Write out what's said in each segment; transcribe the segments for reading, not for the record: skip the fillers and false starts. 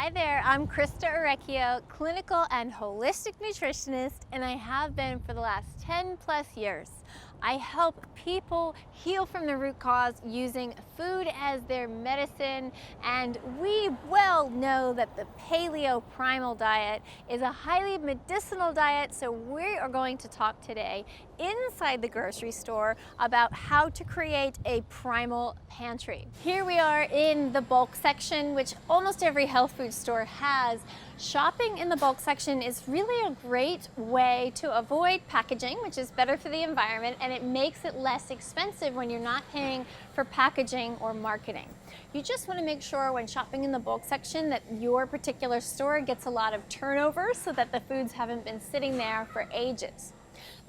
Hi there, I'm Christa Orecchio, clinical and holistic nutritionist, and I have been for the last 10 plus years. I help people heal from the root cause using food as their medicine, and we well know that the paleo primal diet is a highly medicinal diet, so we are going to talk today inside the grocery store about how to create a primal pantry. Here we are in the bulk section, which almost every health food store has. Shopping in the bulk section is really a great way to avoid packaging, which is better for the environment, and it makes it less expensive when you're not paying for packaging or marketing. You just want to make sure when shopping in the bulk section that your particular store gets a lot of turnover so that the foods haven't been sitting there for ages.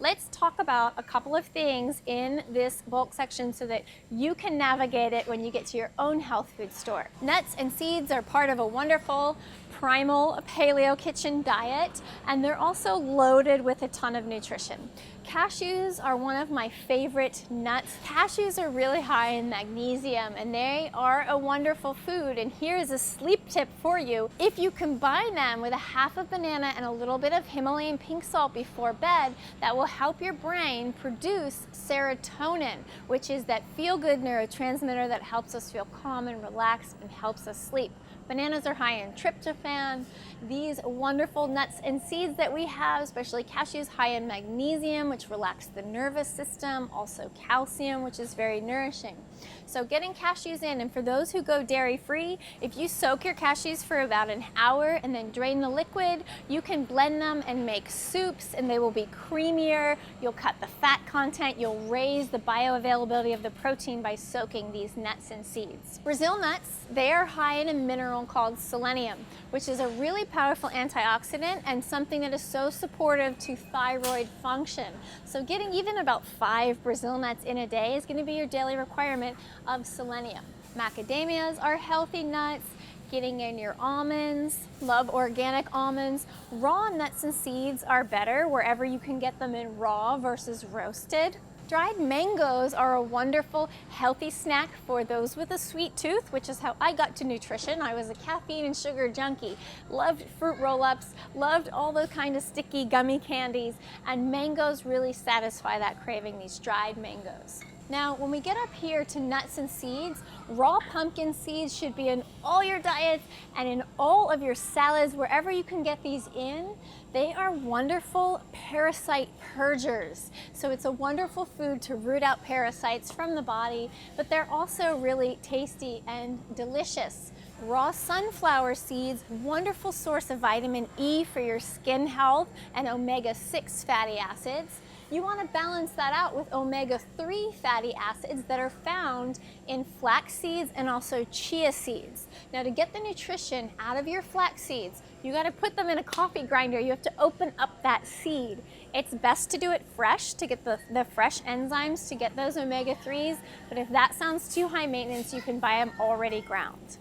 Let's talk about a couple of things in this bulk section so that you can navigate it when you get to your own health food store. Nuts and seeds are part of a wonderful primal paleo kitchen diet, and they're also loaded with a ton of nutrition. Cashews are one of my favorite nuts. Cashews are really high in magnesium, and they are a wonderful food. And here's a sleep tip for you. If you combine them with a half a banana and a little bit of Himalayan pink salt before bed, that will help your brain produce serotonin, which is that feel-good neurotransmitter that helps us feel calm and relaxed and helps us sleep. Bananas are high in tryptophan. These wonderful nuts and seeds that we have, especially cashews, high in magnesium, which relax the nervous system, also calcium, which is very nourishing. So getting cashews in, and for those who go dairy-free, if you soak your cashews for about an hour and then drain the liquid, you can blend them and make soups, and they will be creamier. You'll cut the fat content, you'll raise the bioavailability of the protein by soaking these nuts and seeds. Brazil nuts, they are high in a mineral called selenium, which is a really powerful antioxidant and something that is so supportive to thyroid function. So getting even about 5 Brazil nuts in a day is going to be your daily requirement of selenium. Macadamias are healthy nuts. Getting in your almonds, love organic almonds. Raw nuts and seeds are better wherever you can get them in raw versus roasted. Dried mangoes are a wonderful, healthy snack for those with a sweet tooth, which is how I got to nutrition. I was a caffeine and sugar junkie. Loved fruit roll-ups, loved all those kind of sticky gummy candies, and mangoes really satisfy that craving, these dried mangoes. Now, when we get up here to nuts and seeds, raw pumpkin seeds should be in all your diets and in all of your salads, wherever you can get these in. They are wonderful parasite purgers. So it's a wonderful food to root out parasites from the body, but they're also really tasty and delicious. Raw sunflower seeds, wonderful source of vitamin E for your skin health and omega-6 fatty acids. You want to balance that out with omega-3 fatty acids that are found in flax seeds and also chia seeds. Now, to get the nutrition out of your flax seeds, you got to put them in a coffee grinder. You have to open up that seed. It's best to do it fresh to get the fresh enzymes to get those omega-3s, but if that sounds too high maintenance, you can buy them already ground.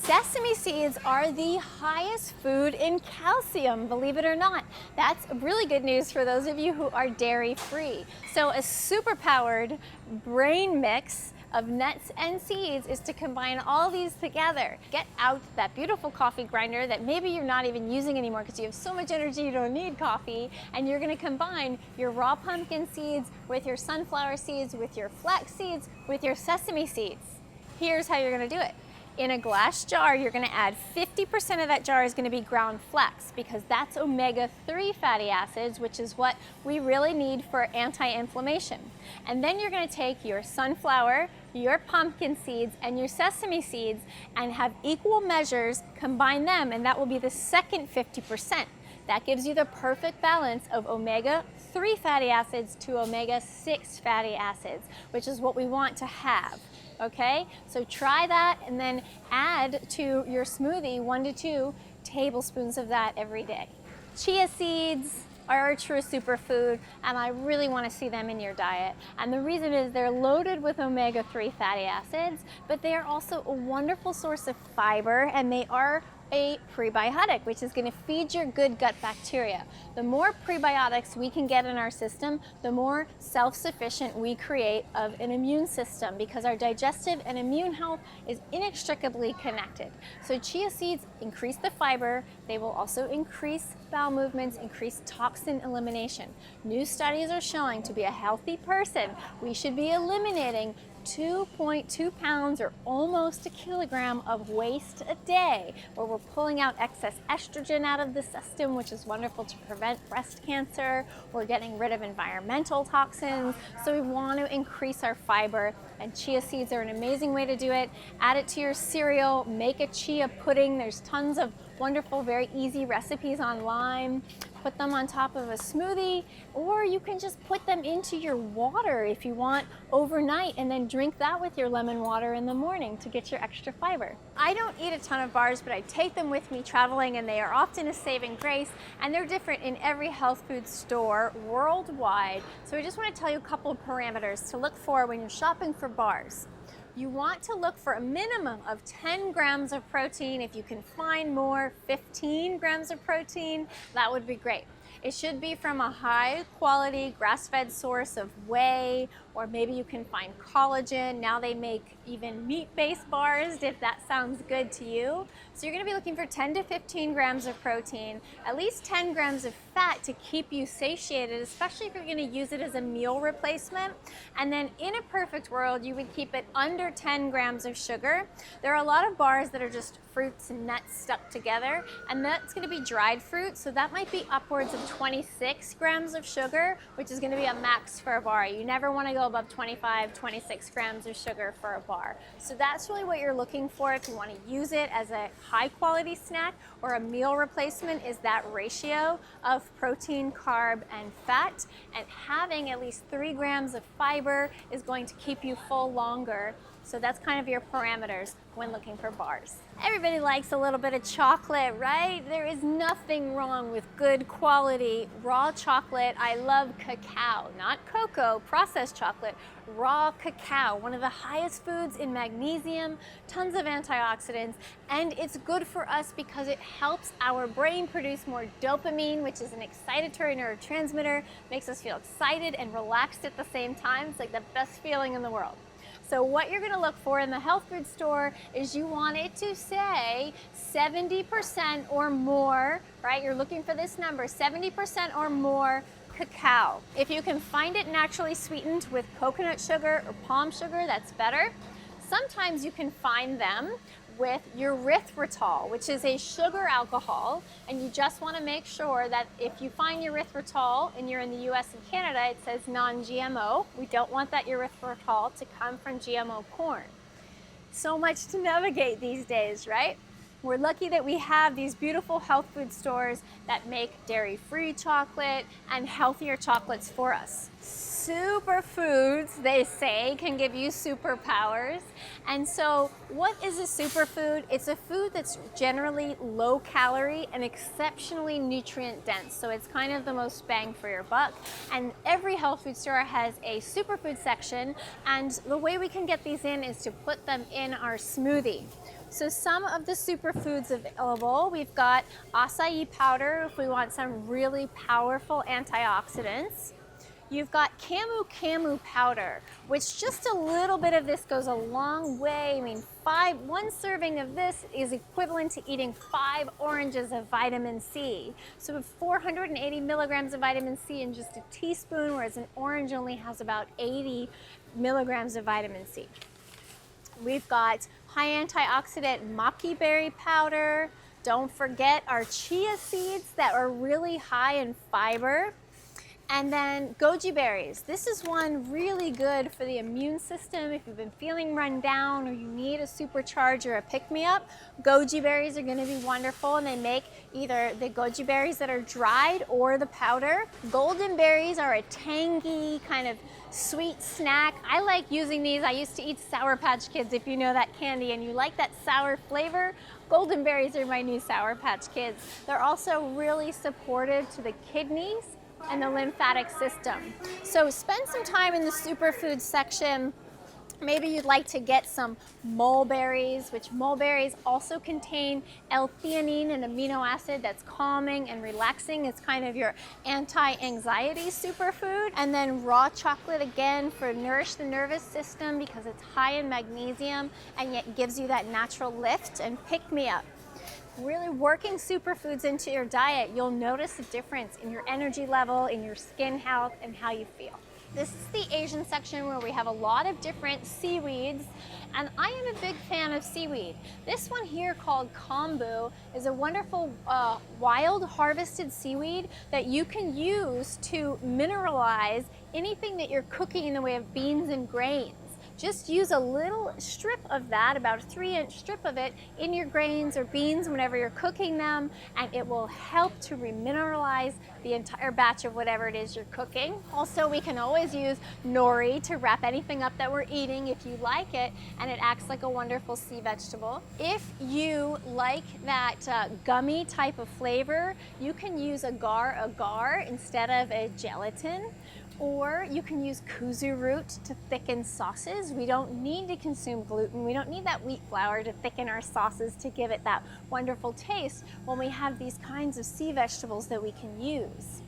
Sesame seeds are the highest food in calcium, believe it or not. That's really good news for those of you who are dairy-free. So a super-powered brain mix of nuts and seeds is to combine all these together. Get out that beautiful coffee grinder that maybe you're not even using anymore because you have so much energy you don't need coffee, and you're going to combine your raw pumpkin seeds with your sunflower seeds, with your flax seeds, with your sesame seeds. Here's how you're going to do it. In a glass jar, you're going to add 50% of that jar is going to be ground flax because that's omega-3 fatty acids, which is what we really need for anti-inflammation. And then you're going to take your sunflower, your pumpkin seeds, and your sesame seeds and have equal measures, combine them, and that will be the second 50%. That gives you the perfect balance of omega-3 fatty acids to omega-6 fatty acids, which is what we want to have. Okay, so try that and then add to your smoothie 1 to 2 tablespoons of that every day. Chia seeds are a true superfood, and I really want to see them in your diet. And the reason is they're loaded with omega-3 fatty acids, but they are also a wonderful source of fiber, and they are a prebiotic, which is going to feed your good gut bacteria. The more prebiotics we can get in our system, the more self-sufficient we create of an immune system, because our digestive and immune health is inextricably connected. So chia seeds increase the fiber. They will also increase bowel movements, increase toxin elimination. New studies are showing to be a healthy person, we should be eliminating 2.2 pounds or almost a kilogram of waste a day, where we're pulling out excess estrogen out of the system, which is wonderful to prevent breast cancer. We're getting rid of environmental toxins. So we want to increase our fiber, and chia seeds are an amazing way to do it. Add it to your cereal, make a chia pudding. There's tons of wonderful, very easy recipes online. Put them on top of a smoothie, or you can just put them into your water if you want overnight, and then drink that with your lemon water in the morning to get your extra fiber. I don't eat a ton of bars, but I take them with me traveling, and they are often a saving grace, and they're different in every health food store worldwide. So I just want to tell you a couple of parameters to look for when you're shopping for bars. You want to look for a minimum of 10 grams of protein. If you can find more, 15 grams of protein, that would be great. It should be from a high quality grass-fed source of whey, or maybe you can find collagen. Now they make even meat-based bars, if that sounds good to you. So you're gonna be looking for 10 to 15 grams of protein, at least 10 grams of fat to keep you satiated, especially if you're gonna use it as a meal replacement. And then in a perfect world, you would keep it under 10 grams of sugar. There are a lot of bars that are just fruits and nuts stuck together, and that's gonna be dried fruit, so that might be upwards of 26 grams of sugar, which is gonna be a max for a bar. You never wanna go above 25, 26 grams of sugar for a bar. So that's really what you're looking for if you wanna use it as a high quality snack or a meal replacement, is that ratio of protein, carb, and fat. And having at least 3 grams of fiber is going to keep you full longer. So that's kind of your parameters when looking for bars. Everybody likes a little bit of chocolate, right? There is nothing wrong with good quality raw chocolate. I love cacao, not cocoa, processed chocolate, raw cacao, one of the highest foods in magnesium, tons of antioxidants, and it's good for us because it helps our brain produce more dopamine, which is an excitatory neurotransmitter, makes us feel excited and relaxed at the same time. It's like the best feeling in the world. So what you're gonna look for in the health food store is you want it to say 70% or more, right? You're looking for this number, 70% or more cacao. If you can find it naturally sweetened with coconut sugar or palm sugar, that's better. Sometimes you can find them with erythritol, which is a sugar alcohol, and you just want to make sure that if you find erythritol and you're in the US and Canada, it says non-GMO. We don't want that erythritol to come from GMO corn. So much to navigate these days, right? We're lucky that we have these beautiful health food stores that make dairy-free chocolate and healthier chocolates for us. Superfoods, they say, can give you superpowers. And so what is a superfood? It's a food that's generally low calorie and exceptionally nutrient dense. So it's kind of the most bang for your buck. And every health food store has a superfood section. And the way we can get these in is to put them in our smoothie. So some of the superfoods available, we've got acai powder if we want some really powerful antioxidants. You've got camu powder, which just a little bit of this goes a long way. I mean, one serving of this is equivalent to eating 5 oranges of vitamin C. So we have 480 milligrams of vitamin C in just a teaspoon, whereas an orange only has about 80 milligrams of vitamin C. We've got high antioxidant maki berry powder. Don't forget our chia seeds that are really high in fiber. And then goji berries. This is one really good for the immune system. If you've been feeling run down or you need a supercharge or a pick-me-up, goji berries are gonna be wonderful, and they make either the goji berries that are dried or the powder. Golden berries are a tangy kind of sweet snack. I like using these. I used to eat Sour Patch Kids, if you know that candy, and you like that sour flavor. Golden berries are my new Sour Patch Kids. They're also really supportive to the kidneys and the lymphatic system. So spend some time in the superfood section Maybe you'd like to get some mulberries, which mulberries also contain L-theanine, an amino acid that's calming and relaxing. It's kind of your anti-anxiety superfood. And then raw chocolate, again, for nourish the nervous system because it's high in magnesium and yet gives you that natural lift and pick-me-up. Really working superfoods into your diet, you'll notice a difference in your energy level, in your skin health, and how you feel. This is the Asian section where we have a lot of different seaweeds, and I am a big fan of seaweed. This one here called kombu is a wonderful wild harvested seaweed that you can use to mineralize anything that you're cooking in the way of beans and grains. Just use a little strip of that, about a 3-inch strip of it, in your grains or beans whenever you're cooking them, and it will help to remineralize the entire batch of whatever it is you're cooking. Also, we can always use nori to wrap anything up that we're eating if you like it, and it acts like a wonderful sea vegetable. If you like that gummy type of flavor, you can use agar instead of a gelatin. Or you can use kuzu root to thicken sauces. We don't need to consume gluten. We don't need that wheat flour to thicken our sauces to give it that wonderful taste when we have these kinds of sea vegetables that we can use.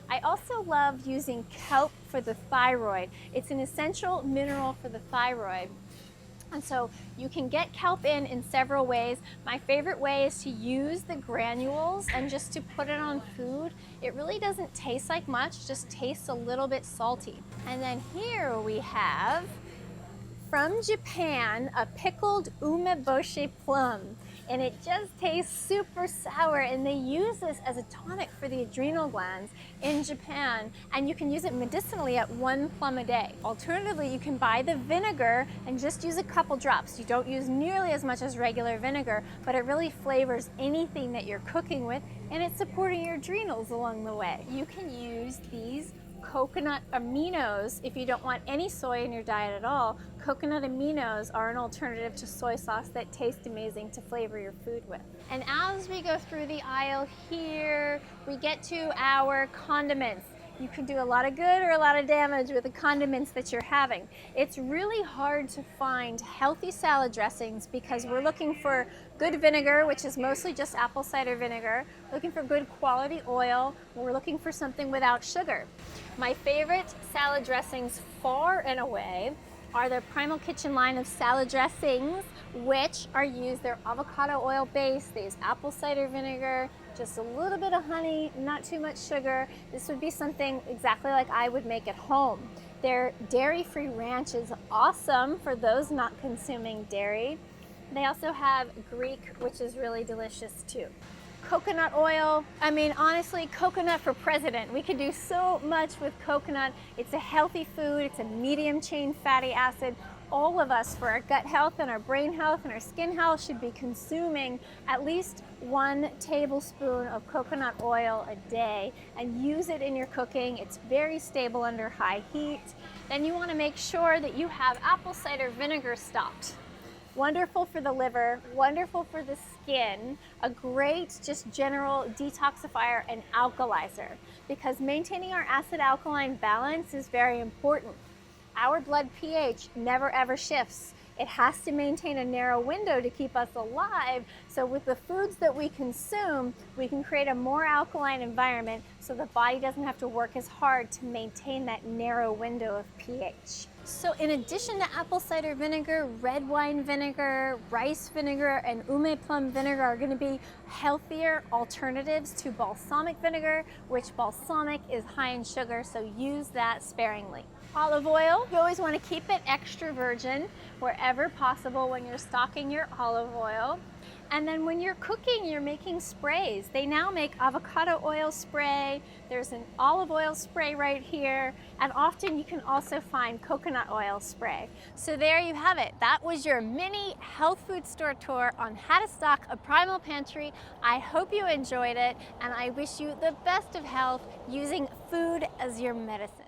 I also love using kelp for the thyroid. It's an essential mineral for the thyroid. And so you can get kelp in several ways. My favorite way is to use the granules and just to put it on food. It really doesn't taste like much, just tastes a little bit salty. And then here we have, from Japan, a pickled umeboshi plum. And it just tastes super sour, and they use this as a tonic for the adrenal glands in Japan, and you can use it medicinally at 1 plum a day. Alternatively, you can buy the vinegar and just use a couple drops. You don't use nearly as much as regular vinegar, but it really flavors anything that you're cooking with, and it's supporting your adrenals along the way. You can use these coconut aminos if you don't want any soy in your diet at all. Coconut aminos are an alternative to soy sauce that taste amazing to flavor your food with. And as we go through the aisle here, we get to our condiments. You can do a lot of good or a lot of damage with the condiments that you're having. It's really hard to find healthy salad dressings because we're looking for good vinegar, which is mostly just apple cider vinegar, looking for good quality oil, we're looking for something without sugar. My favorite salad dressings far and away are the Primal Kitchen line of salad dressings, which are used, they're avocado oil based, they use apple cider vinegar, just a little bit of honey, not too much sugar. This would be something exactly like I would make at home. Their dairy-free ranch is awesome for those not consuming dairy. They also have Greek, which is really delicious too. Coconut oil, I mean, honestly, coconut for president. We could do so much with coconut. It's a healthy food, it's a medium chain fatty acid. All of us, for our gut health and our brain health and our skin health, should be consuming at least 1 tablespoon of coconut oil a day and use it in your cooking. It's very stable under high heat. Then you want to make sure that you have apple cider vinegar stocked. Wonderful for the liver, wonderful for the skin, a great just general detoxifier and alkalizer, because maintaining our acid-alkaline balance is very important. Our blood pH never ever shifts. It has to maintain a narrow window to keep us alive. So with the foods that we consume, we can create a more alkaline environment so the body doesn't have to work as hard to maintain that narrow window of pH. So in addition to apple cider vinegar, red wine vinegar, rice vinegar, and ume plum vinegar are going to be healthier alternatives to balsamic vinegar, which balsamic is high in sugar, so use that sparingly. Olive oil, you always want to keep it extra virgin wherever possible when you're stocking your olive oil. And then when you're cooking, you're making sprays. They now make avocado oil spray, there's an olive oil spray right here, and often you can also find coconut oil spray. So there you have it. That was your mini health food store tour on how to stock a Primal Pantry. I hope you enjoyed it, and I wish you the best of health using food as your medicine.